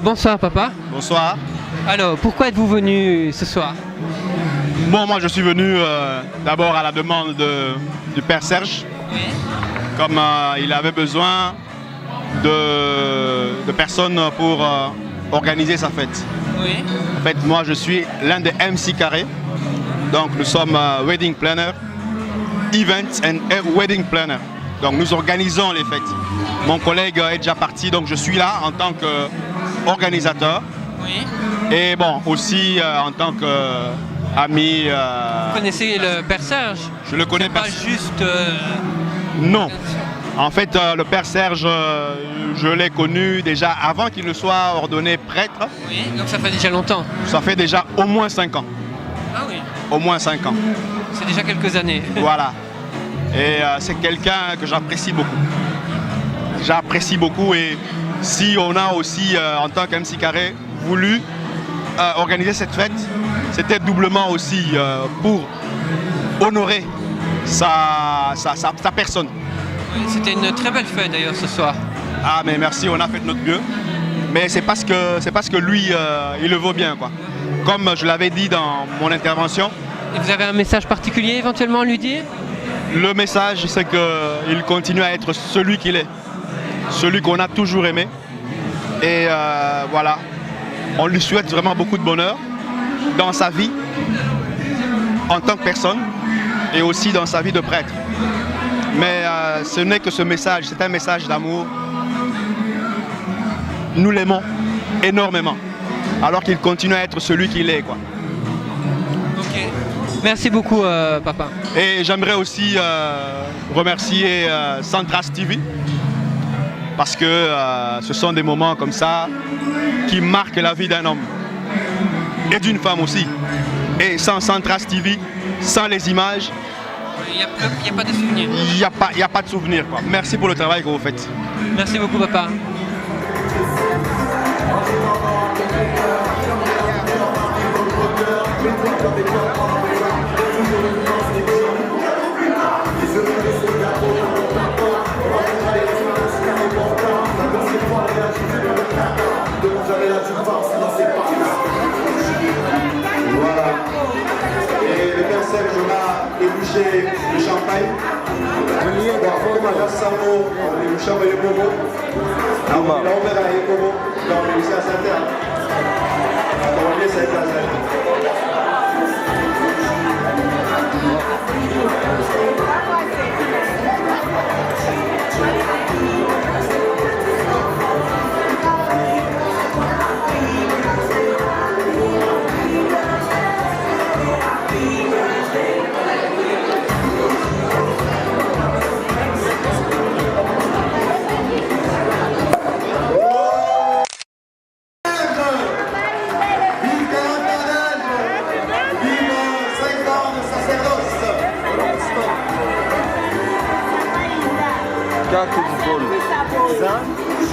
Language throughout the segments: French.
Bonsoir papa. Bonsoir. Alors, pourquoi êtes-vous venu ce soir? Bon, moi je suis venu d'abord à la demande du père Serge. Oui. Comme il avait besoin de personnes pour organiser sa fête. Oui. En fait, moi je suis l'un des MC Carré. Donc nous sommes wedding planner, events and wedding planner. Donc nous organisons les fêtes. Mon collègue est déjà parti, donc je suis là en tant qu'organisateur. Oui. Et bon, aussi en tant qu'ami. Vous connaissez le père Serge? Je le connais pas pas. juste... Non. En fait, le père Serge, je l'ai connu déjà avant qu'il ne soit ordonné prêtre. Oui, donc ça fait déjà longtemps. Ça fait déjà au moins 5 ans. Ah oui. Au moins 5 ans. C'est déjà quelques années. Voilà. Et c'est quelqu'un que j'apprécie beaucoup. J'apprécie beaucoup, et si on a aussi, en tant qu'MC Carré, voulu organiser cette fête, c'était doublement aussi pour honorer sa personne. Oui, c'était une très belle fête d'ailleurs ce soir. Ah mais merci, on a fait de notre mieux. Mais c'est parce que lui, il le vaut bien, quoi. Comme je l'avais dit dans mon intervention. Et vous avez un message particulier éventuellement à lui dire? Le message, c'est qu'il continue à être celui qu'il est. Celui qu'on a toujours aimé. Et voilà. On lui souhaite vraiment beaucoup de bonheur dans sa vie, en tant que personne, et aussi dans sa vie de prêtre. Mais ce n'est que ce message, c'est un message d'amour. Nous l'aimons énormément, alors qu'il continue à être celui qu'il est, quoi. Ok. Merci beaucoup, papa. Et j'aimerais aussi remercier Centras TV, parce que ce sont des moments comme ça qui marquent la vie d'un homme et d'une femme aussi. Et sans Centras TV, sans les images, Il n'y a pas de souvenir. il n'y a pas de souvenir, quoi. Merci pour le travail que vous faites. Merci beaucoup, papa. Voilà. Et le père Serge a ébouché le champagne. Comme à Gassamo, le champagne de Bobo. Il a ouvert à Ekobo, dans le lycée à Saint-Terre. Dans le lycée à Saint-Terre.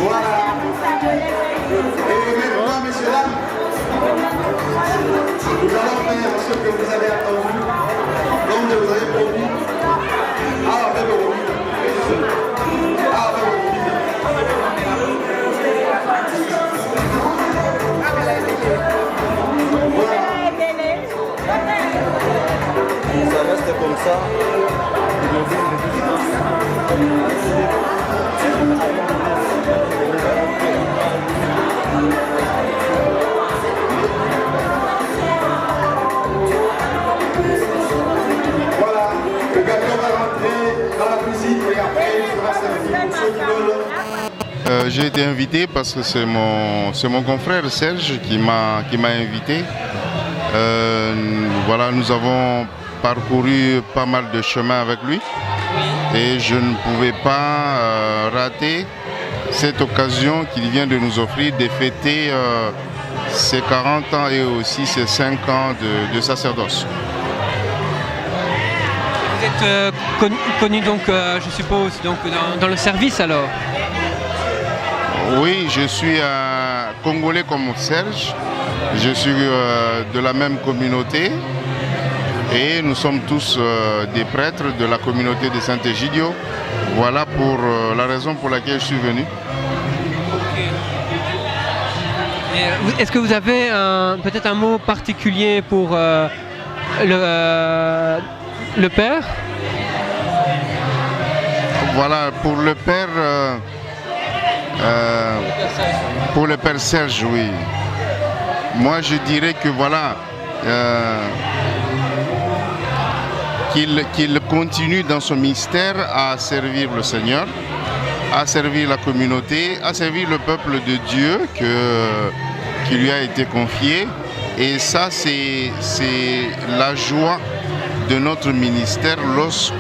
Voilà. Et maintenant, messieurs, dames, nous allons faire ce que vous avez attendu, comme je vous avais promis. Avec le Robin. Avec le Robin. Ça reste comme ça. Voilà, le gâteau va rentrer dans la cuisine et après il sera servi pour ceux qui veulent. J'ai été invité parce que c'est mon confrère Serge qui m'a invité. Voilà, nous avons parcouru pas mal de chemin avec lui et je ne pouvais pas rater cette occasion qu'il vient de nous offrir de fêter ses 40 ans et aussi ses 5 ans de sacerdoce. Vous êtes connu donc, je suppose, donc, dans le service alors? Oui, je suis congolais comme Serge. Je suis de la même communauté et nous sommes tous des prêtres de la communauté de Saint-Egidio. Voilà pour la raison pour laquelle je suis venu. Est-ce que vous avez peut-être un mot particulier pour le père? Voilà, pour le père Serge, oui. Moi, je dirais que voilà, qu'il continue dans son ministère à servir le Seigneur, à servir la communauté, à servir le peuple de Dieu qui lui a été confié. Et ça, c'est la joie de notre ministère lorsque,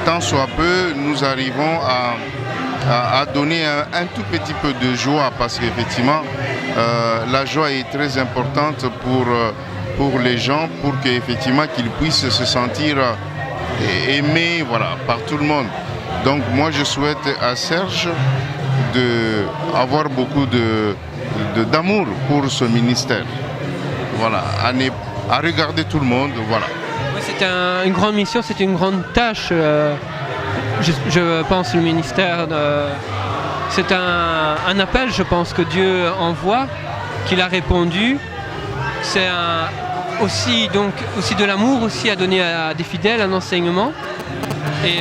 tant soit peu, nous arrivons à donner un tout petit peu de joie, parce qu'effectivement, la joie est très importante pour les gens, pour qu'effectivement qu'ils puissent se sentir aimés, voilà, par tout le monde. Donc moi je souhaite à Serge d'avoir beaucoup d'amour pour ce ministère. Voilà, à regarder tout le monde, voilà. C'est une grande mission, c'est une grande tâche, je pense, le ministère. C'est un appel, je pense, que Dieu envoie, qu'il a répondu. C'est aussi de l'amour aussi à donner à des fidèles, un enseignement. Et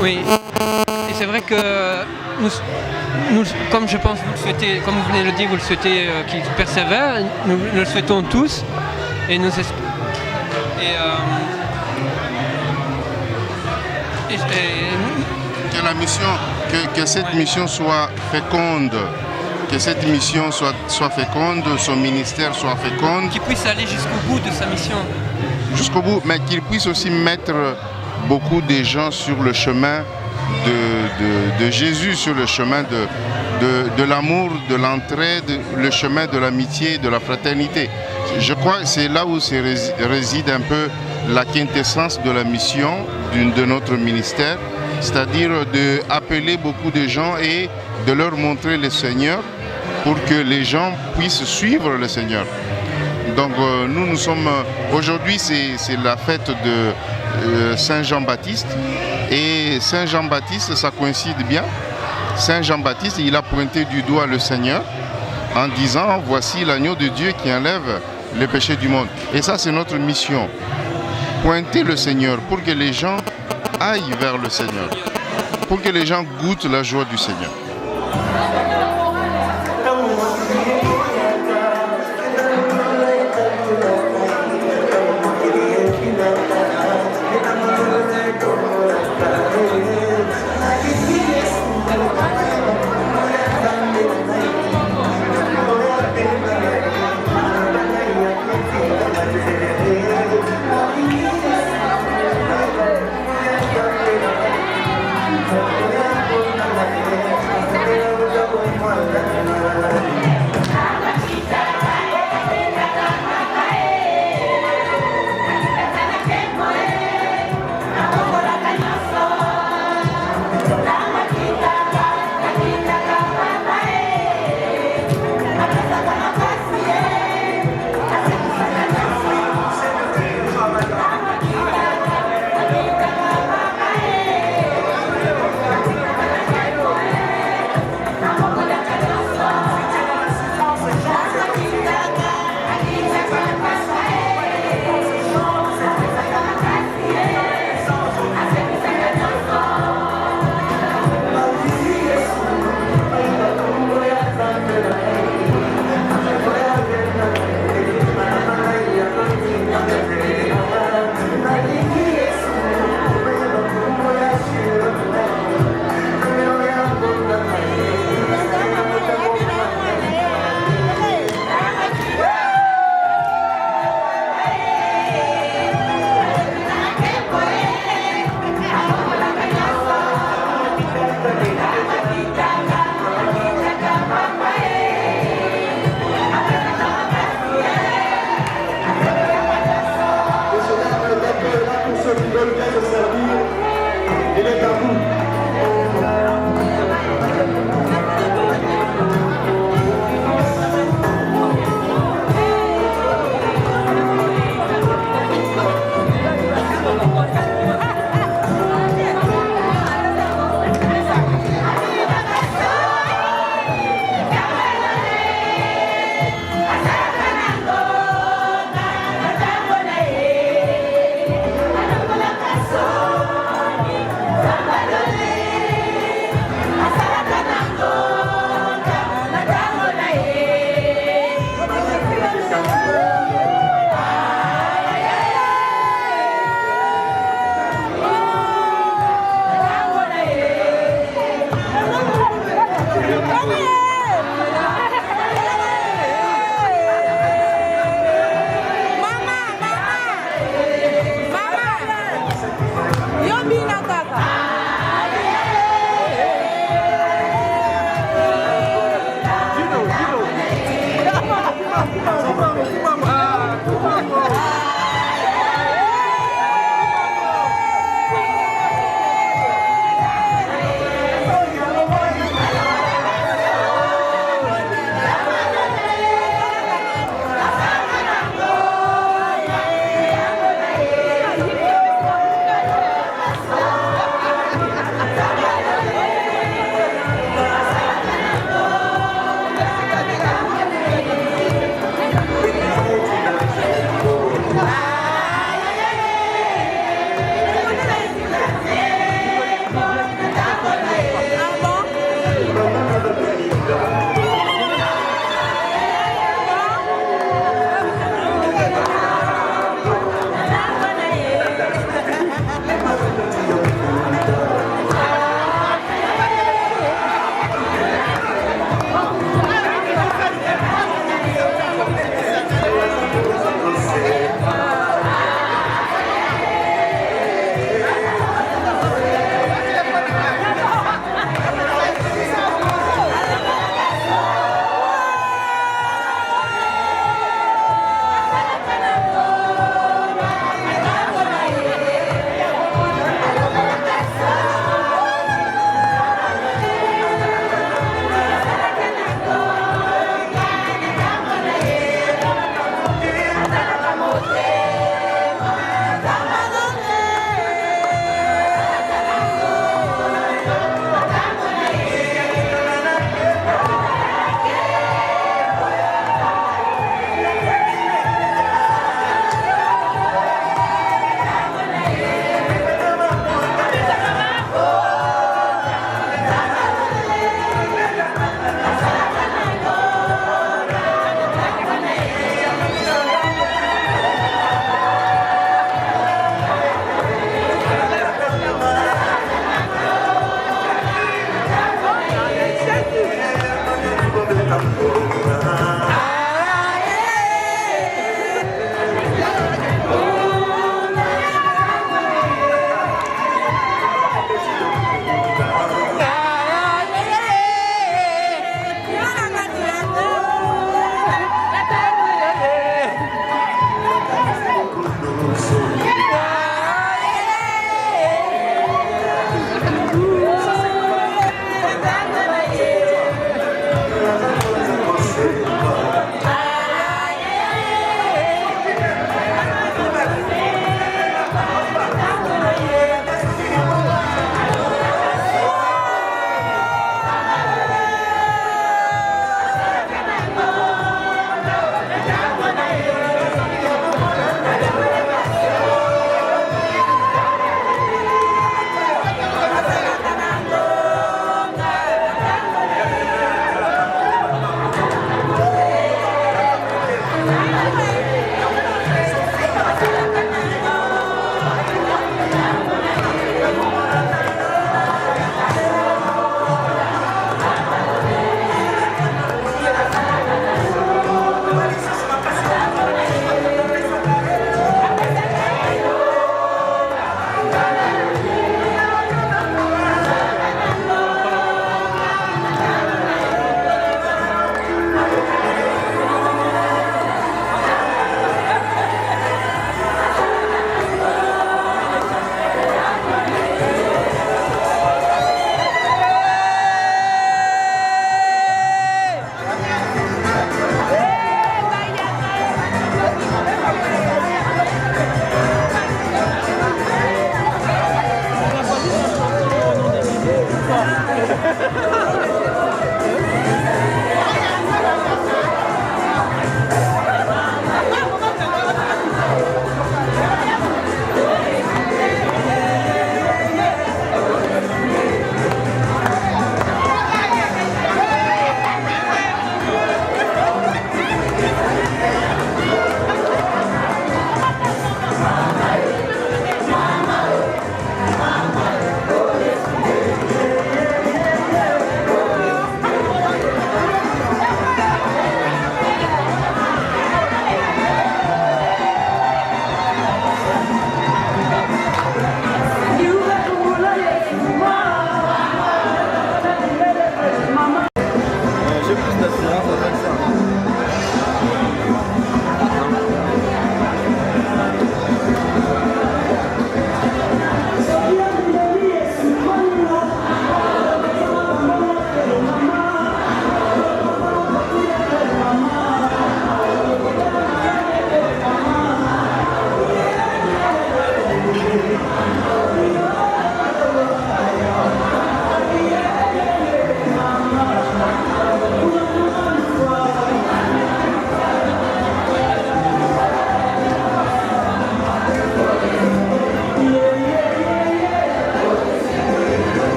oui. Et c'est vrai que nous, comme je pense vous le souhaitez, comme vous venez de le dire, vous le souhaitez qu'il persévère, nous le souhaitons tous. Et nous que la mission, que cette mission soit féconde, que cette mission soit féconde, son ministère soit féconde. Qu'il puisse aller jusqu'au bout de sa mission. Jusqu'au bout, mais qu'il puisse aussi mettre beaucoup de gens sur le chemin de Jésus, sur le chemin de l'amour, de l'entraide, le chemin de l'amitié, de la fraternité. Je crois que c'est là où réside un peu la quintessence de la mission de notre ministère, c'est-à-dire d'appeler beaucoup de gens et de leur montrer le Seigneur pour que les gens puissent suivre le Seigneur. Donc nous sommes, aujourd'hui c'est la fête de Saint Jean-Baptiste, et Saint Jean-Baptiste, ça coïncide bien. Saint Jean-Baptiste, il a pointé du doigt le Seigneur en disant: voici l'agneau de Dieu qui enlève les péchés du monde. Et ça, c'est notre mission. Pointer le Seigneur pour que les gens aillent vers le Seigneur, pour que les gens goûtent la joie du Seigneur.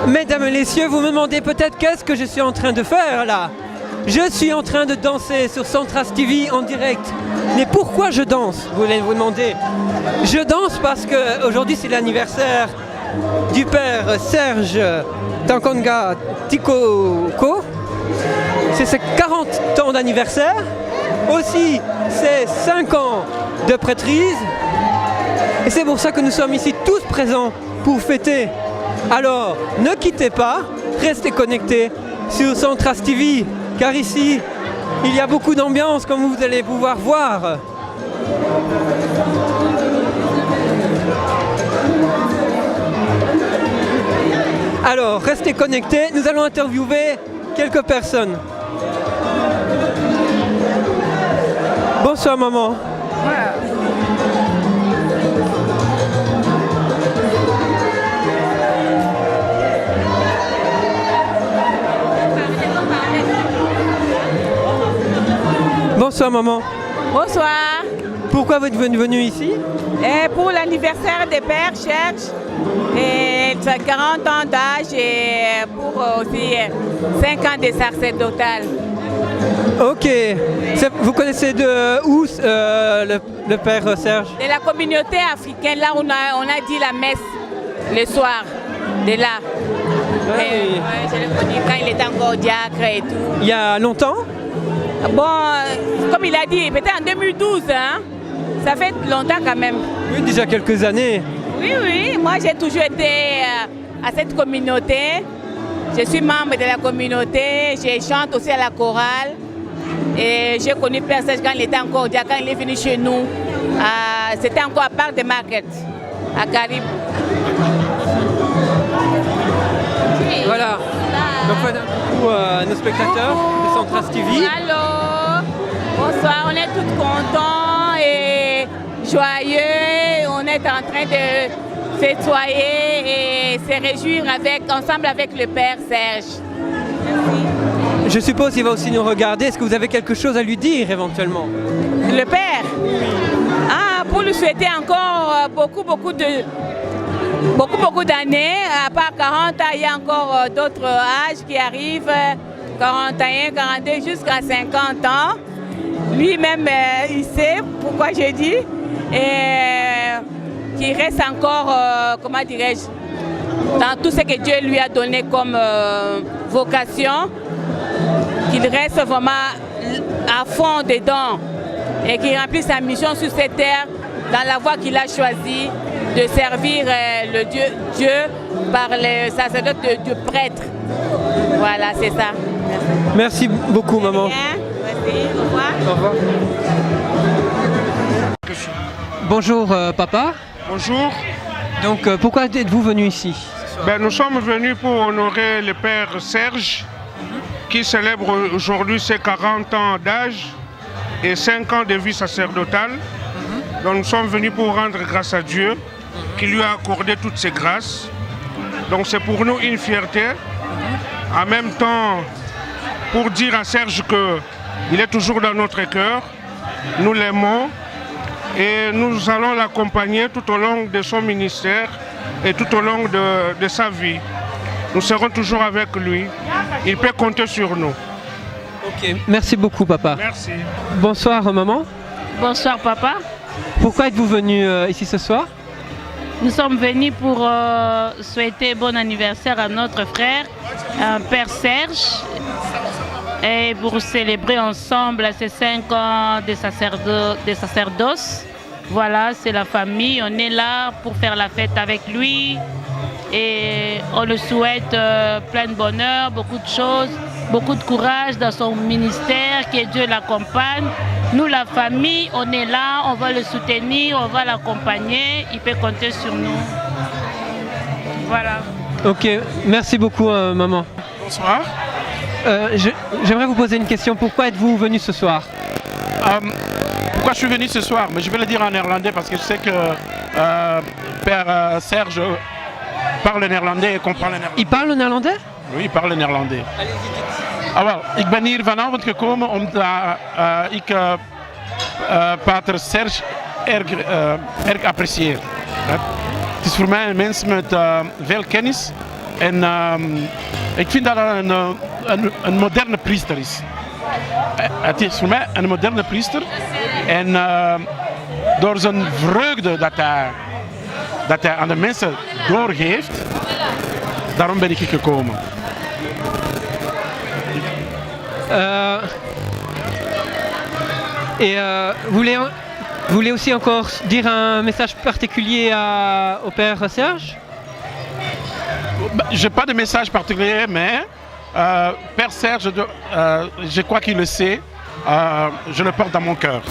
Mesdames et messieurs, vous me demandez peut-être qu'est-ce que je suis en train de faire là. Je suis en train de danser sur Centras TV en direct. Mais pourquoi je danse, vous allez vous demander. Je danse parce qu'aujourd'hui c'est l'anniversaire du père Serge Tankonga Tikoko. C'est ses 40 ans d'anniversaire. Aussi, c'est 5 ans de prêtrise. Et c'est pour ça que nous sommes ici tous présents pour fêter. Alors, ne quittez pas, restez connectés sur Centras TV, car ici, il y a beaucoup d'ambiance, comme vous allez pouvoir voir. Alors, restez connectés, nous allons interviewer quelques personnes. Bonsoir maman. Bonsoir maman. Bonsoir. Pourquoi vous êtes venue ici? Pour l'anniversaire des pères Serge, et 40 ans d'âge et pour aussi 5 ans de sacerdotal. Ok. Vous connaissez de où le père Serge? De la communauté africaine, là où on a dit la messe le soir, de là. Oui. Je l'ai connu quand il était encore diacre et tout. Il y a longtemps? Bon, comme il a dit, peut-être en 2012, hein? Ça fait longtemps quand même. Oui, déjà quelques années. Oui, moi j'ai toujours été à cette communauté. Je suis membre de la communauté, je chante aussi à la chorale. Et j'ai connu Père Serge quand il était encore diacre, quand il est venu chez nous. C'était encore à Parc de Market, à Carib. Voilà. Donc voilà nos spectateurs de Centras TV. Allô, bonsoir, on est tous contents et joyeux. On est en train de fêtoyer et se réjouir ensemble avec le Père Serge. Merci. Je suppose qu'il va aussi nous regarder. Est-ce que vous avez quelque chose à lui dire éventuellement? Le Père? Pour lui souhaiter encore beaucoup d'années, à part 40 ans, il y a encore d'autres âges qui arrivent, 41, 42, jusqu'à 50 ans. Lui-même, il sait pourquoi je dis, et qu'il reste encore, comment dirais-je, dans tout ce que Dieu lui a donné comme vocation, qu'il reste vraiment à fond dedans et qu'il remplisse sa mission sur cette terre dans la voie qu'il a choisie de servir le Dieu par le sacerdoce du prêtre. Voilà, c'est ça. Merci beaucoup, maman. Merci, au revoir. Au revoir. Bonjour, papa. Bonjour. Donc, pourquoi êtes-vous venu ici? Nous sommes venus pour honorer le Père Serge, qui célèbre aujourd'hui ses 40 ans d'âge et 5 ans de vie sacerdotale. Donc nous sommes venus pour rendre grâce à Dieu qui lui a accordé toutes ses grâces. Donc c'est pour nous une fierté. En même temps, pour dire à Serge qu'il est toujours dans notre cœur, nous l'aimons et nous allons l'accompagner tout au long de son ministère et tout au long de sa vie. Nous serons toujours avec lui. Il peut compter sur nous. Ok, merci beaucoup papa. Merci. Bonsoir maman. Bonsoir papa. Pourquoi êtes-vous venu ici ce soir? Nous sommes venus pour souhaiter bon anniversaire à notre frère, Père Serge, et pour célébrer ensemble ces 5 ans de sacerdoce. Voilà, c'est la famille, on est là pour faire la fête avec lui et on le souhaite plein de bonheur, beaucoup de choses, beaucoup de courage dans son ministère, que Dieu l'accompagne. Nous, la famille, on est là, on va le soutenir, on va l'accompagner, il peut compter sur nous. Voilà. Ok, merci beaucoup maman. Bonsoir. J'aimerais vous poser une question. Pourquoi êtes-vous venu ce soir? Pourquoi je suis venu ce soir? Mais je vais le dire en néerlandais parce que je sais que Père Serge parle néerlandais et comprend le néerlandais. Il parle le néerlandais? Oui, il parle néerlandais. Wel, ik ben hier vanavond gekomen omdat ik Pater Serge erg apprecieer. Het is voor mij een mens met veel kennis en ik vind dat hij een moderne priester is. Het is voor mij een moderne priester en door zijn vreugde dat hij aan de mensen doorgeeft, daarom ben ik hier gekomen. Vous voulez aussi encore dire un message particulier au Père Serge? Je n'ai pas de message particulier, mais Père Serge, je crois qu'il le sait, je le porte dans mon cœur.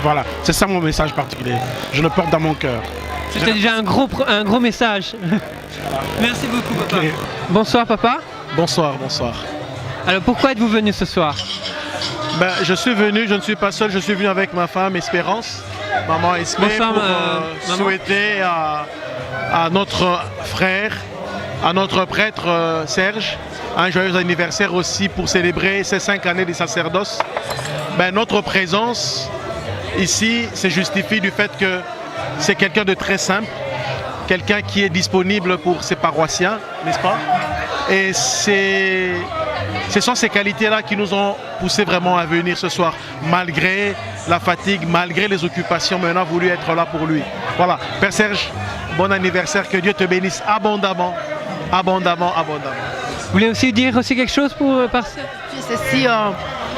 Voilà, c'est ça mon message particulier. Je le porte dans mon cœur. C'était déjà un gros message. Merci beaucoup papa. Okay. Bonsoir papa. Bonsoir, bonsoir. Alors pourquoi êtes-vous venu ce soir? Je suis venu, je ne suis pas seul, je suis venu avec ma femme Espérance, maman Esmé, pour souhaiter à notre frère, à notre prêtre Serge, un joyeux anniversaire aussi pour célébrer ces 5 années de sacerdoce. Notre présence ici se justifie du fait que c'est quelqu'un de très simple, quelqu'un qui est disponible pour ses paroissiens, n'est-ce pas? Et ce sont ces qualités-là qui nous ont poussé vraiment à venir ce soir, malgré la fatigue, malgré les occupations, mais on a voulu être là pour lui. Voilà, Père Serge, bon anniversaire, que Dieu te bénisse abondamment, abondamment, abondamment. Vous voulez aussi dire quelque chose pour Père Serge? Ceci,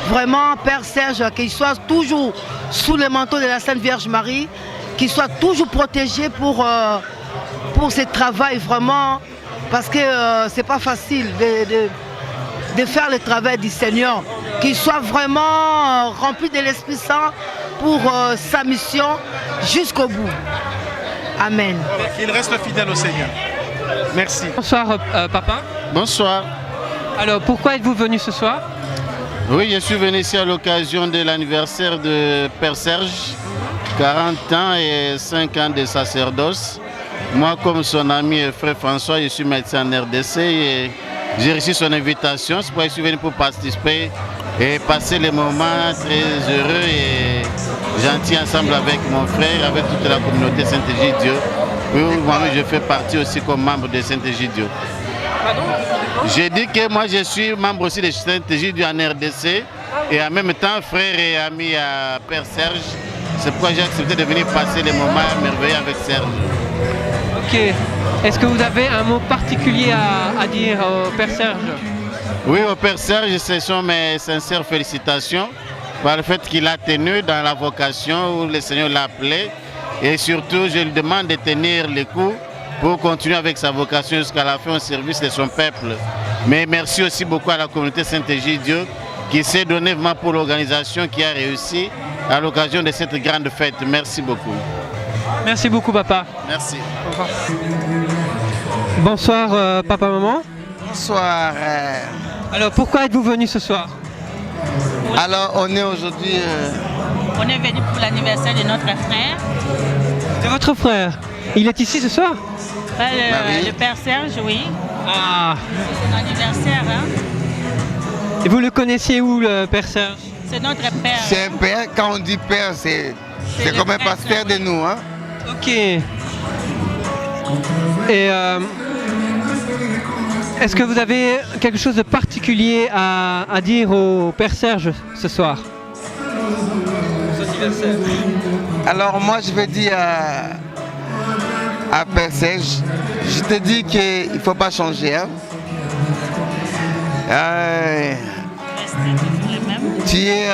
vraiment, Père Serge, qu'il soit toujours sous le manteau de la Sainte Vierge Marie, qu'il soit toujours protégé pour ce travail, vraiment, parce que c'est pas facile de faire le travail du Seigneur, qu'il soit vraiment rempli de l'Esprit Saint pour sa mission jusqu'au bout. Amen. Qu'il reste fidèle au Seigneur. Merci. Bonsoir papa. Bonsoir. Alors pourquoi êtes-vous venu ce soir? Oui, je suis venu ici à l'occasion de l'anniversaire de Père Serge, 40 ans et 5 ans de sacerdoce. Moi, comme son ami et frère François, je suis médecin en RDC et j'ai reçu son invitation. C'est pourquoi je suis venu pour participer et passer les moments très heureux et gentils ensemble avec mon frère, avec toute la communauté Saint-Egidio. Oui, moi-même, je fais partie aussi comme membre de Saint-Egidio. J'ai dit que moi, je suis membre aussi de Saint-Egidio en RDC et en même temps frère et ami à Père Serge. C'est pourquoi j'ai accepté de venir passer les moments merveilleux avec Serge. Ok. Est-ce que vous avez un mot particulier à dire au Père Serge? Oui, au Père Serge, ce sont mes sincères félicitations par le fait qu'il a tenu dans la vocation où le Seigneur l'a appelé. Et surtout, je lui demande de tenir les coups pour continuer avec sa vocation jusqu'à la fin au service de son peuple. Mais merci aussi beaucoup à la communauté Saint-Egidio qui s'est donné vraiment pour l'organisation qui a réussi à l'occasion de cette grande fête. Merci beaucoup. Merci beaucoup papa. Merci. Au revoir. Bonsoir papa, maman. Bonsoir. Alors pourquoi êtes-vous venu ce soir? Alors on est aujourd'hui... On est venu pour l'anniversaire de notre frère. De votre frère? Il est ici ce soir? Le Père Serge, oui. Ah. C'est son anniversaire. Hein? Et vous le connaissiez où, le Père Serge? C'est notre père. C'est un père, quand on dit père, c'est comme un pasteur de nous. Hein? Ok. Et est-ce que vous avez quelque chose de particulier à dire au Père Serge ce soir? Alors moi je vais dire à Père Serge, je te dis qu'il ne faut pas changer. Hein? Tu es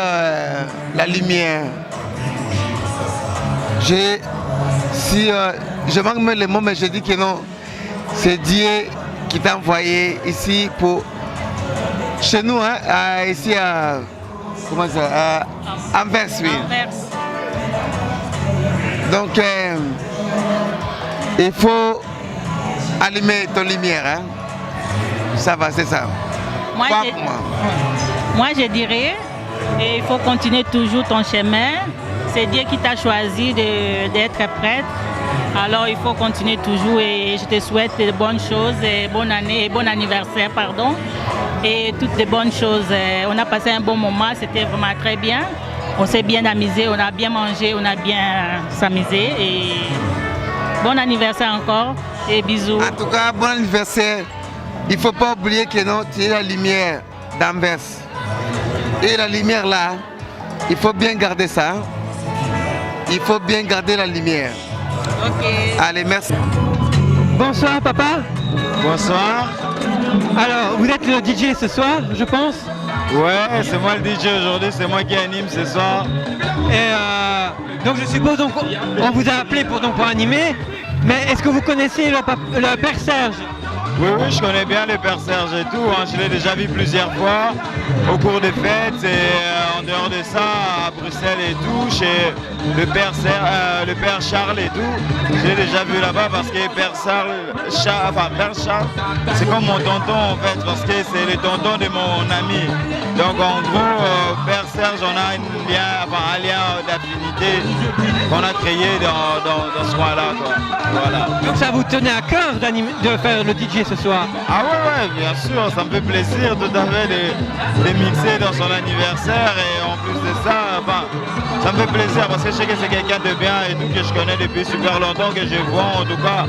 la lumière. Je manque même les mots, mais je dis que non. C'est Dieu qui t'a envoyé ici pour... Chez nous, hein, ici à... Comment ça? À Anvers, oui. Donc, il faut allumer ton lumière. Hein? Ça va, c'est ça. Moi, je dirais, il faut continuer toujours ton chemin. C'est Dieu qui t'a choisi d'être prêtre. Alors, il faut continuer toujours et je te souhaite de bonnes choses, et bonne année, et bon anniversaire, pardon. Et toutes les bonnes choses. On a passé un bon moment, c'était vraiment très bien. On s'est bien amusé, on a bien mangé, on a bien s'amusé. Et bon anniversaire encore et bisous. En tout cas, bon anniversaire. Il ne faut pas oublier que non, tu es la lumière d'Anvers. Et la lumière là, il faut bien garder ça. Il faut bien garder la lumière. Ok. Allez, merci. Bonsoir papa. Bonsoir. Alors, vous êtes le DJ ce soir, je pense? Ouais, c'est moi le DJ aujourd'hui, c'est moi qui anime ce soir. Et donc je suppose on vous a appelé pour animer, mais est-ce que vous connaissez le Père Serge? Oui, je connais bien le Père Serge et tout, hein. Je l'ai déjà vu plusieurs fois au cours des fêtes et en dehors de ça, à Bruxelles et tout, chez le Père Charles et tout. Je l'ai déjà vu là-bas parce que Père Charles, c'est comme mon tonton en fait, parce que c'est le tonton de mon ami. Donc en gros, Père Serge, on a un lien d'affinité qu'on a créé dans ce coin-là. Voilà. Donc ça vous tenait à cœur de faire le DJ ce soir? Ah ouais, bien sûr, ça me fait plaisir tout à fait de mixer dans son anniversaire et en plus de ça, ça me fait plaisir parce que je sais que c'est quelqu'un de bien et tout que je connais depuis super longtemps, que je vois en tout cas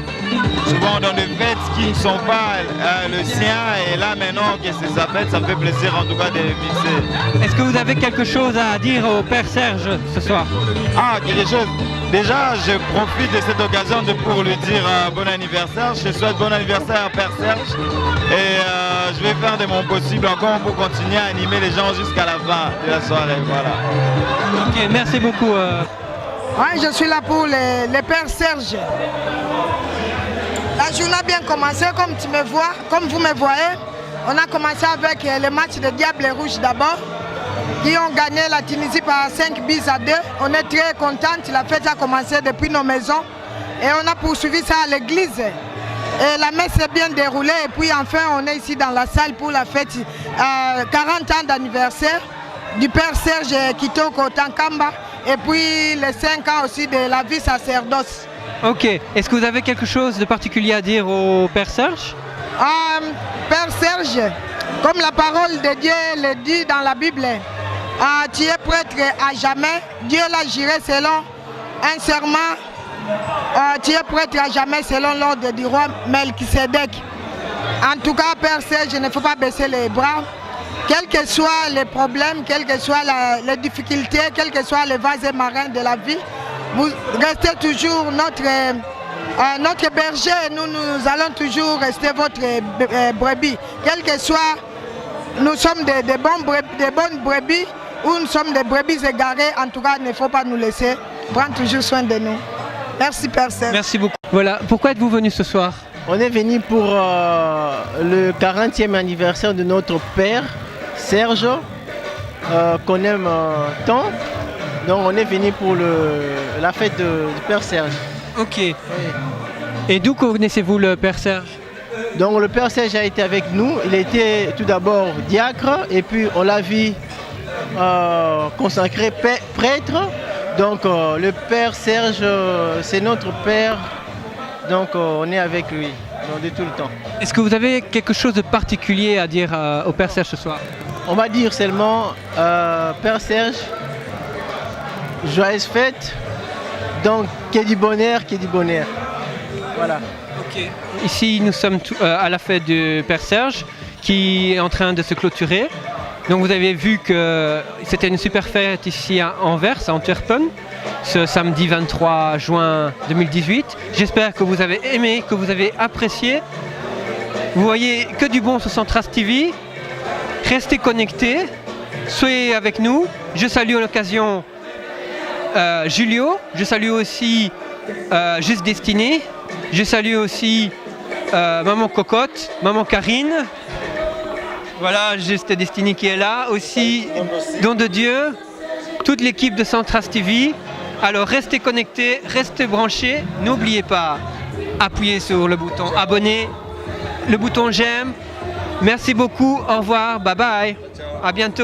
souvent dans des fêtes qui ne sont pas le sien et là maintenant que c'est sa fête, ça me fait plaisir en tout cas de mixer. Est-ce que vous avez quelque chose à dire au Père Serge ce soir? Ah, quelque chose. Déjà, je profite de cette occasion pour lui dire bon anniversaire. Je souhaite bon anniversaire à Père Serge. Et je vais faire de mon possible encore pour continuer à animer les gens jusqu'à la fin de la soirée. Voilà. Ok, merci beaucoup. Ouais, je suis là pour le Père Serge. La journée a bien commencé, comme vous me voyez. On a commencé avec le match de Diable Rouge d'abord, qui ont gagné la Tunisie par 5-2. On est très contents, la fête a commencé depuis nos maisons et on a poursuivi ça à l'église. Et la messe s'est bien déroulée et puis enfin on est ici dans la salle pour la fête 40 ans d'anniversaire du Père Serge Kitoko Tankamba et puis les 5 ans aussi de la vie sacerdoce. Ok, est-ce que vous avez quelque chose de particulier à dire au Père Serge? Père Serge, comme la parole de Dieu le dit dans la Bible, tu es prêtre à jamais. Dieu l'a juré selon un serment. Tu es prêtre à jamais selon l'ordre du roi Melchisedec. En tout cas, Père Serge, il ne faut pas baisser les bras. Quels que soient les problèmes, quelles que soient les difficultés, quels que soient les vases et marins de la vie, vous restez toujours notre berger et nous allons toujours rester votre brebis. Quel que soit, nous sommes des bonnes brebis ou nous sommes des brebis égarées. En tout cas, il ne faut pas nous laisser. Prendre toujours soin de nous. Merci Père Serge. Merci beaucoup. Voilà, pourquoi êtes-vous venu ce soir? On est venu pour le 40e anniversaire de notre Père Serge, qu'on aime tant. Donc on est venu pour la fête du Père Serge. Ok. Oui. Et d'où connaissez-vous le Père Serge? Donc le Père Serge a été avec nous. Il était tout d'abord diacre et puis on l'a vu consacré prêtre. Donc le Père Serge, c'est notre Père Donc on est avec lui de tout le temps. Est-ce que vous avez quelque chose de particulier à dire au Père Serge ce soir? On va dire seulement, Père Serge, joyeuse fête, donc qu'il y ait du bonheur, qu'il y ait du bonheur. Voilà. Ok. Ici nous sommes à la fête du Père Serge qui est en train de se clôturer. Donc vous avez vu que c'était une super fête ici à Anvers, à Antwerpen, ce samedi 23 juin 2018. J'espère que vous avez aimé, que vous avez apprécié. Vous voyez que du bon sur Centras TV. Restez connectés, soyez avec nous. Je salue à l'occasion Julio, je salue aussi Juste Destiné, je salue aussi Maman Cocotte, Maman Karine. Voilà, Juste Destiné qui est là, aussi Don de Dieu, toute l'équipe de Centras TV. Alors restez connectés, restez branchés, n'oubliez pas, appuyez sur le bouton abonner, le bouton j'aime. Merci beaucoup, au revoir, bye bye, à bientôt.